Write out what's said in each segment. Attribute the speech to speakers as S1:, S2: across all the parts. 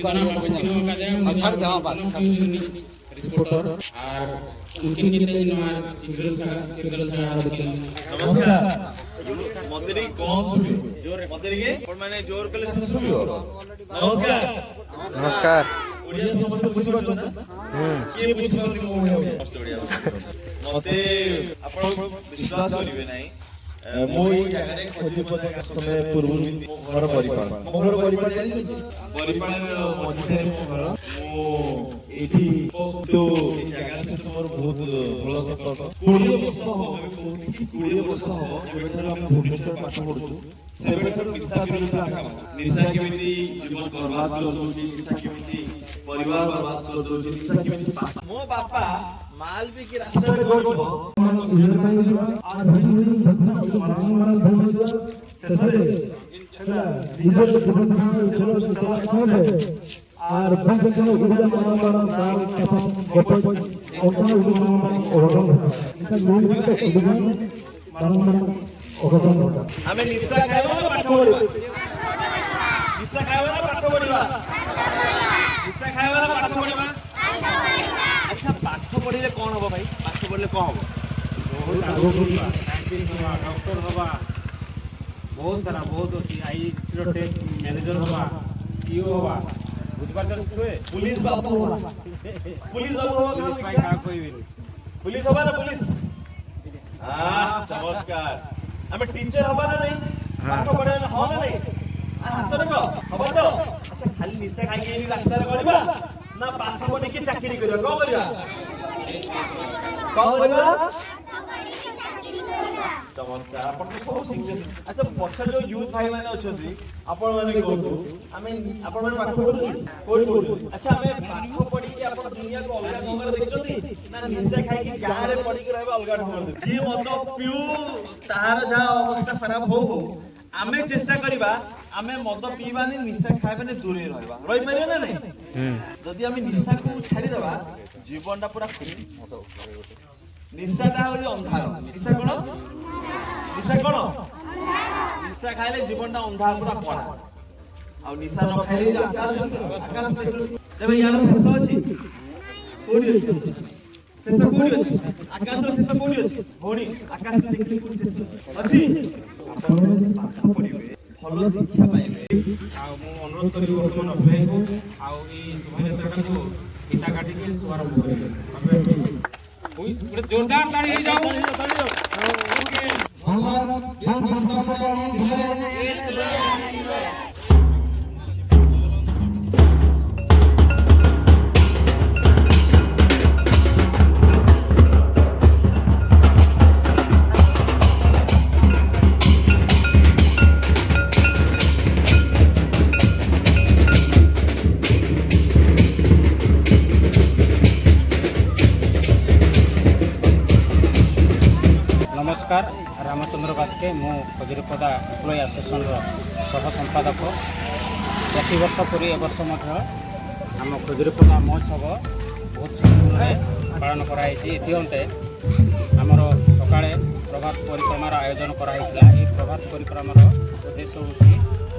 S1: छाड़ दे। हाँ बात रिपोर्टर और उनके नीचे नमाज सिंगल सा
S2: नमस्कार मतेरी कौन सुनियो जोर मतेरी के और माने जोर कले सुनियो नमस्कार
S3: नमस्कार
S2: ओडिया समस्त बुझि पाछो ना के बुझि पाछो को ओडिया समस्त ओडिया मते आपण विश्वास करिवे नाही मो ई जगह रे खोजी पदा समय पूर्व घर परिपाल घर परिपाल जानि परिपाल मझे घर मो एठी तो जगह से तोर बहुत भलो संपर्क 20 वर्ष हो 20 वर्ष हो जेबेठार हम भुवनेश्वर पाठ पढुछु सेबेठार निशा विरुद्ध निशा केमिति जीवन बर्बाद कर दोछि निशा केमिति परिवार बर्बाद कर दोछि निशा केमिति मो बापा माल भी की रास्ता रे गडबो आज নিজের জীবন চলে আর ভাঙ্গে কোনো উদ্যোগ মানবর কাল তখন গোপন অন্য উদ্যোগ অঘটন এটা মূলত উদ্যোগ বারংবার অঘটন ঘটা আমি নিশা খাইব না পাঠ পড়িবা নিশা খাইব না পাঠ পড়িবা নিশা খাইব না পাঠ পড়িবা আচ্ছা পাঠ পড়িলে কোন হবে ভাই পাঠ পড়িলে কোন হবে बहुत आगो होबा कैंटीन होबा डॉक्टर होबा बहुत सारा बहुत होती आई टेस्ट मैनेजर होबा सीईओ होबा बुझबार जरूर हुए पुलिस बाबू होबा पुलिस बाबू होबा भाई का कोई भी पुलिस होबा ना पुलिस हां चमत्कार हमें टीचर होबा ना नहीं पाठ पढ़े ना हो ना नहीं हाथ रखो होबा तो अच्छा खाली निशा खाई के रास्ता रे गड़िबा ना पाठ पढ़ी के चाकरी करबा को करबा चमत्कार आपण तो सब शिक्षे अच्छा पछर जो यूथ भाई माने अछथि आपण माने कोठु आमे आपण माने पाठ पढु कोठु अच्छा आमे पाठ पढी के आपण दुनिया को अलगा ढंगर देखछथि ना निशा खाई के गां रे पढी के रहबा अलगा ढंगर जी मत पिउ ताहार जा अवस्था खराब हो आमे चेष्टा करिबा आमे मद पीबानी निशा खाइबानी दूरे रहबा रहि परिबा ना नहीं जदि आमे निशा को छाडी देबा जीवनटा पूरा खुशी निशाटा हो अंधार निशा कोन निशा खाइले जीवनटा अंधार पूरा पड़ा आ निशा न खाइले आकाश जब यार शेष अछि कोडी अछि शेष कोडी अछि आकाश शेष कोडी अछि भोणी आकाश देखि कोडी शेष अछि आपण पाठ पढिबे भलो शिक्षा पाइबे आ मु अनुरोध करि वर्तमान अभय को आ ई शोभायात्रा को हिता काटी के शुभारंभ करिबे पूरे जोरदार ताली हो जाओ नमस्कार रामचंद्र बास्के मु खजुरीपदा एम्प्लॉय एसोसिएशन सह संपादक प्रति वर्ष परी ए वर्ष आम खजुरीपदा महोत्सव बहुत सुंदर पालन कराई अंते आमर सकाळे प्रभात परिक्रमार आयोजन कराई प्रभात परिक्रमार उद्देश्य हूँ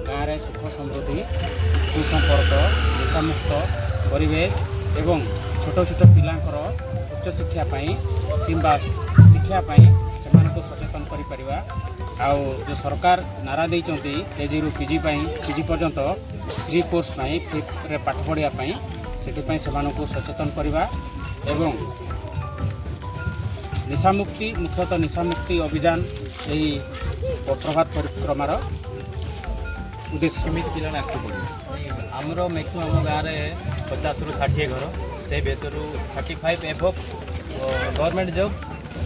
S2: गाँव में सुख समृद्धि सुसंपर्क निशामुक्त परिवेश एवं छोट छोट पिलांकर उच्च शिक्षा किंबा शिक्षा को सचेतन करिपरिबा आउ जो सरकार नारा देइचंती केजी रु पीजी पीजी पर्यंत फ्री कोर्स फ्री रे पाठ पढ़िया से सचेतन करवा एवं निशामुक्ति मुख्यतः निशामुक्ति अभियान यही प्रभात परिक्रमार उद्देश्य केमिति पिला आगे बढ़े आमर मैक्सिमम गाँव में 50 रु 60 घर से भर 35 एभव गवर्नमेंट जॉब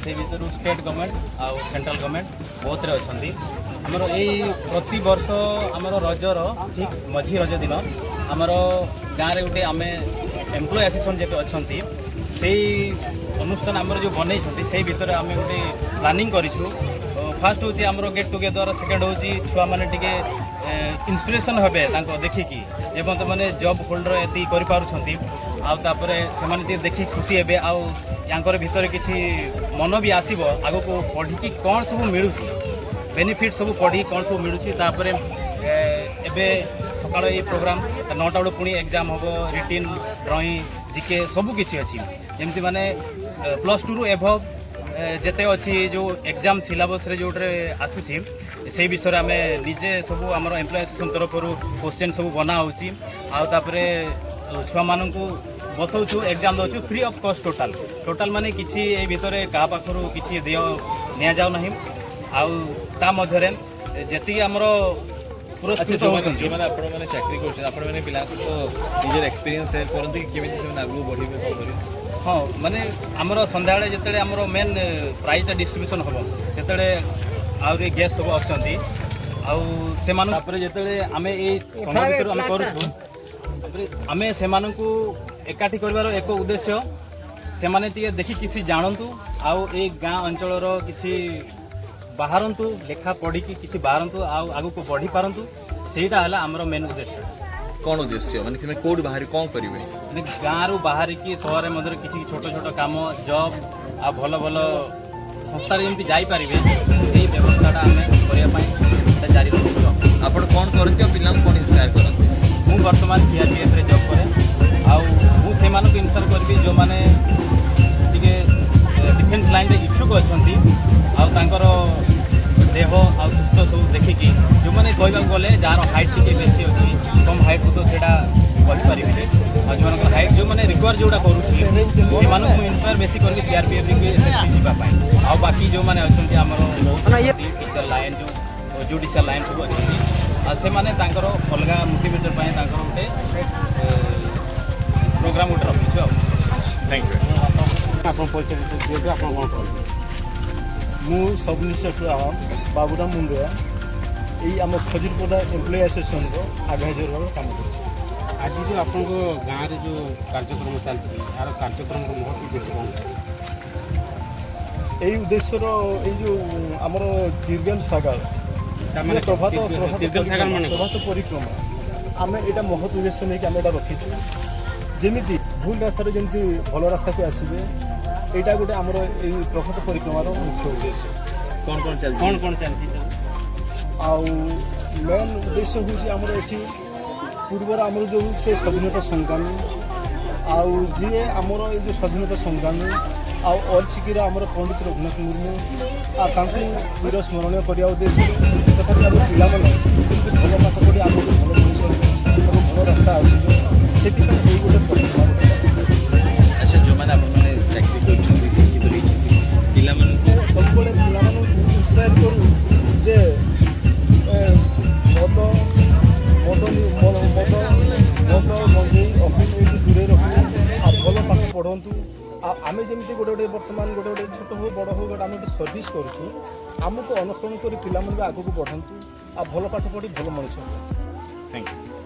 S2: से भर स्टेट गवर्नमेंट आउ सेंट्रल गवर्नमेंट बहुत अच्छा आमर यही प्रति वर्ष आमर रजर ठीक मझी रज दिन आमर गाँव में गोटे आम एम्प्लॉय एसोसिएशन जो अच्छा से अनुष्ठान आमर जो बनई से भर आम गोटे प्लानिंग करूँ फास्ट हूँ आमर गेट टुगेदर सेकेंड हूँ छुआ मैंने टे इन्स्पिरेशन हे देखिकी एवं मैंने जॉब होल्डर ये करपर से देखी खुशी हे आंकर भितर किसी मन भी आसब आग को पढ़ी कौन सब मिलूँ बेनिफिट सब पढ़ी कौन सब मिलूँ एवं
S3: सकाळ ये प्रोग्राम 9टा बेलू पुणी एग्जाम हम रिटिन ड्रॉइंग जीके सबू किसी अच्छी जमती माने +2 रु एभव जेते अच्छी जो एग्जाम सिलेबस रे जोटे आसूची से विषय आम निजे सब आम एम्प्लॉय एसोसिएशन तरफ क्वेश्चन सब बना होची छुआ मानू बसाऊँ एग्जाम दौचु फ्री ऑफ कॉस्ट टोटाल माने किसी ए भितर क्या पाखर किसी दि नि जाऊ ना आउता मध्य जी आमर पुरस्कृत होती
S4: जो मैंने आपण मैंने चाकरी करछन आपण मैंने पिला तो निजर एक्सपीरियंस शेयर करंती कि केमिति से आगु बढ़िबे को करी
S3: हाँ माने आमर संध्या बेले जिते आमर मेन प्राइज डिस्ट्रीब्यूशन हम जिते आहरी गेस्ट सब अच्छा जिते आम ये समय भर आम करूँ आम से एकाठी कर एक उद्देश्य से माने देखी किसी जानतु आउ ए गाँ अंचल किसी बाहरतु लेखा पढ़ी किसी बाहरतु आगु को बढ़ी पारतु सेटा है आमर मेन उद्देश्य
S4: कौन उद्देश्य माने कि कोड बाहर कौन करिवे
S3: गाँव रु बाहर की सहर मध्य किसी छोट छोट काम जॉब आ भल भल संस्था जमी जापारे से व्यवस्थाटा आम करने जारी रखु
S4: आपण कौन करते पिला कौन इंस्पायर करते
S3: मु वर्तमान CRPF रे जॉब करे आउ से इंस्पायर करी जो मैंने डिफेन्स लाइन रे इच्छुक अच्छा देह आ सुस्थ सब देखिकी जो मैंने कहवाक गले जार हाइट टी बेसी अच्छी कम हाइट को तो कहींपारे जो हाइट जो मैंने रिक्वायर जोड़ा करुँच इंस्पायर बेसी करके CRPF जावाई आ बाकी जो मैंने अच्छा टीचर लाइन जो जुडिशियल लाइन सब अच्छा से मैंने अलग मोटिवेटर गोटे प्रोग्राम गोटे रखीचु
S4: थैंक यू
S2: मु सब इन्स्पेक्टर बाबूराम मुंडिया यही आम खजुरपड़ा एम्प्लॉय एसोसिएशन आडभाइजर भाव काम कर
S1: आज जो आप गाँव में जो कार्यक्रम चलती यार कार्यक्रम महत्व बेसी कौन
S2: यही उद्देश्य जो आमर चिरगेल सागाल प्रभात परिक्रमा आम यहाँ महत्व उद्देश्य नहीं आम यहाँ रखीचु जमी भूल रास्तार जमी भल रास्ता को आसवे यहाँ गोटे आमर प्रभात परिक्रमार मुख्य उद्देश्य
S4: कौन चलती
S2: आउ मेन उद्देश्य हूँ आमर ये पूर्वर आमर जो से स्वाधीनता संग्रामी आउ जी आमर ये जो स्वाधीनता संग्रामी आउ अर्चिकीर आमर पंडित रघुनाथ मुर्मू चिर स्मरणीय करने उद्देश्य तथा आम पिला भल पाठ पढ़ी आगे भल मनुष्य भल रास्ता अच्छे से गोटे परिक्रमा
S4: अच्छा जो मैंने आपने चाकरी करछन पिला मन
S2: सब पिला इंस्पायर करूँ जे मद गंजेई अफिम ये दूरे रखू आ भल पाठ पढ़तु आम जमी गोटे बर्तमान गोटे छोट हो बड़ हो गोटे आम गोटे सर्विस करूँ आमको अनुसरण कर पिला आगे को बढ़तु आ भल पाठ पढ़ी भल मनुष्य
S4: थैंक यू